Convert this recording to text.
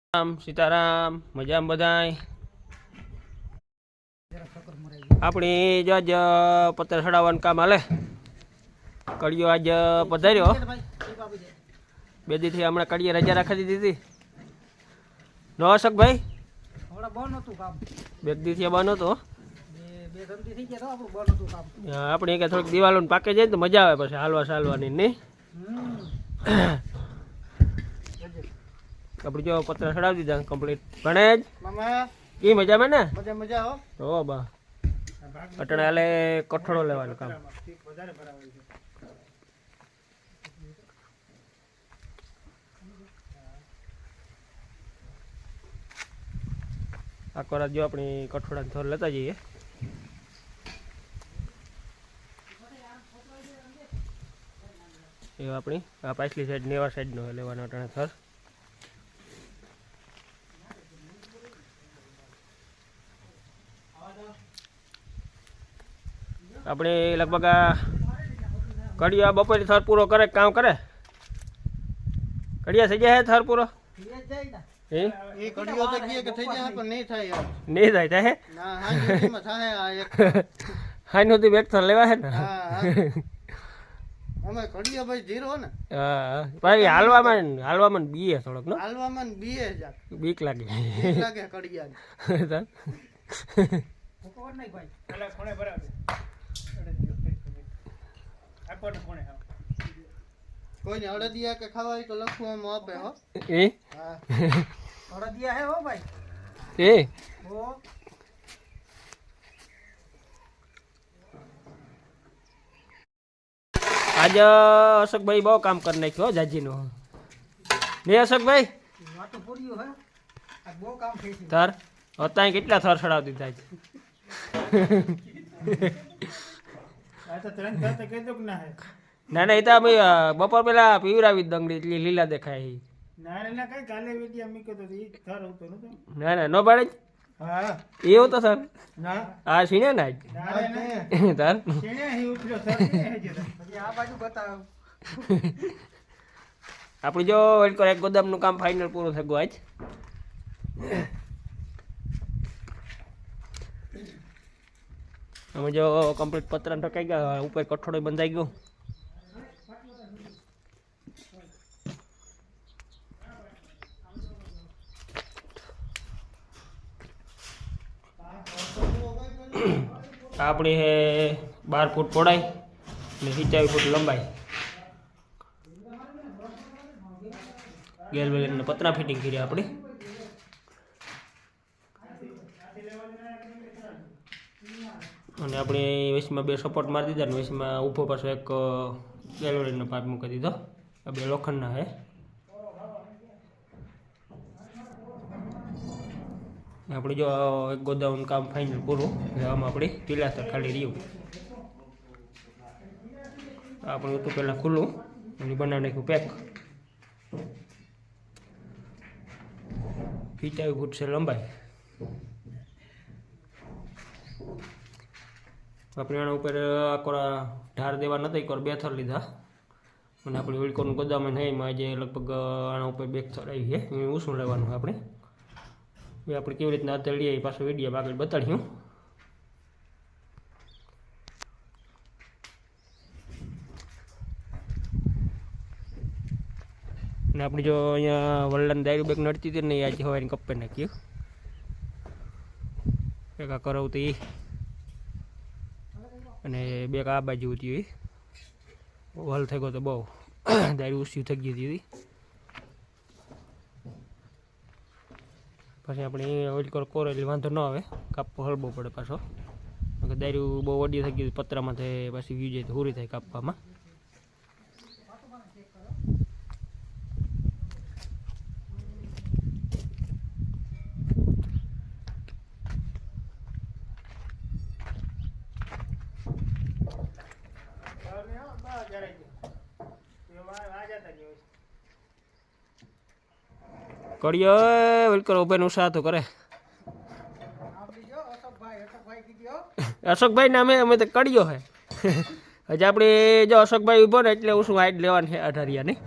રામ સીતારામ મજામાં બધાય આપણી જો આજ પત્તર ચડાવવાનું કામ હાલે કડિયો આજ પધાર્યો બે દીથી હમણાં કડિયે રજા રાખી દીધી ન શક ભાઈ બે દીથી બંધ હતો આપણે કે થોડીક દિવાલો પાકે જાય તો મજા આવે પછી હાલવા ચાલવાની નહીં આપણે જો પત્ર ચડાવી દીધા કમ્પ્લીટ ગણેશ કી મજામાં ને મજા હો બા અટણે હાલે કઠોળો લેવાનું કામ આખો રાત જો આપણી કઠોળાને થોર લેતા જઈએ એ આપણી આ પાછલી સાઈડ નેવા સાઈડનો લેવાનો અટણે થર આપણે લગભગ આ કડિયા બપોરે થર પૂરો કરે કામ કરે કડિયા થઈ જાય થર પૂરો નહીં થાય હાઈ નહોતી બેગ થર લેવા હે ને ભાઈ હાલવામાં બીએ થોડોક બીક લાગે કોઈ ને અડદિયા કે ખાવાય તો લખવામાં આપે હો એ હા અડદિયા હે હો ભાઈ એ હો આજ અશોકભાઈ બહુ કામ કરી નાખ્યો જાજીનું ને અશોકભાઈ વાતો પૂર્યું હે આ બહુ કામ થઈ છે થર અત્યારે કેટલા થર ચડાવી દીધા છે આ તો ત્રણ થર તો કીધું કે ના હે ના એ તો અમે બપોર પેલા પીવરાવી દંગડી એટલી લીલા દેખાય ના કઈ કાલે વિડિયા મીકો તો ઈ થર હતો નતો ના નો પાડે હા એવો તો સર ના આ સીને ના તાર સીને હી ઉઠ્યો સર ને હજી પછી આ બાજુ બતાવ આપણે જો એક ગોદામનું કામ ફાઇનલ પૂરું થઈ ગયું આજ અમે જો કમ્પ્લીટ પતરા ઢકાઈ ગયા ઉપર કઠોળો બંધાઈ ગયો આપણી હે 12 ફૂટ પહોળાઈ ને 27 ફૂટ લંબાઈ ગેલ વેલને પતરા ફિટિંગ કરી આપણી અને આપણે વેસમાં બે સપોર્ટ મારી દીધા ને વેસમાં ઊભો પાછો એક ગેલરીનો પાઇપ મૂકી દીધો આ બે લોખંડના છે આપણે જો એક ગોદામનું કામ ફાઇનલ પૂરું આમાં આપણી પિલાસ્ટર ખાલી રહ્યું આપણે હતું પહેલાં ખુલ્લું અને બનાવી નાખ્યું પેક 27 ફૂટ છે લંબાઈ આપણે આના ઉપર આકોરા ઢાર દેવા નથી એકવાર 2 થર લીધા અને આપણે ઓળકોનું ગોદામ નહીં એમાં આજે લગભગ આના ઉપર 2 થર આવી છે એ ઓછું લેવાનું આપણે એ આપણે કેવી રીતના અત્યારે એ પાછો વિડીયો આગળ બતાડ્યું ને આપણે જો અહીંયા વલ્લન દારૂ બેગ નડતી હતી ને આજે હવારી કપ્પે નાખ્યું એક આ કરાવતી અને બે આ બાજુ હતી વલ થઈ ગયો તો બહુ દારૂ ઓછી થઈ ગઈ હતી પછી આપણે ઓઇલ કોર એટલે વાંધો ન આવે કાપવો હળવો પડે પાછો દારૂ બહુ ઓડી થઈ ગયું પતરામાં થાય પાછી વ્યૂ જાય તો પૂરી થાય કાપવામાં કડિયો ઓઇલ કરો ઉભે નું સાતું કરે અશોકભાઈ ને અમે તો કડિયો હે હજી આપણે જો અશોકભાઈ ઉભો ને એટલે હું શું હાઈટ લેવાની છે 18 ની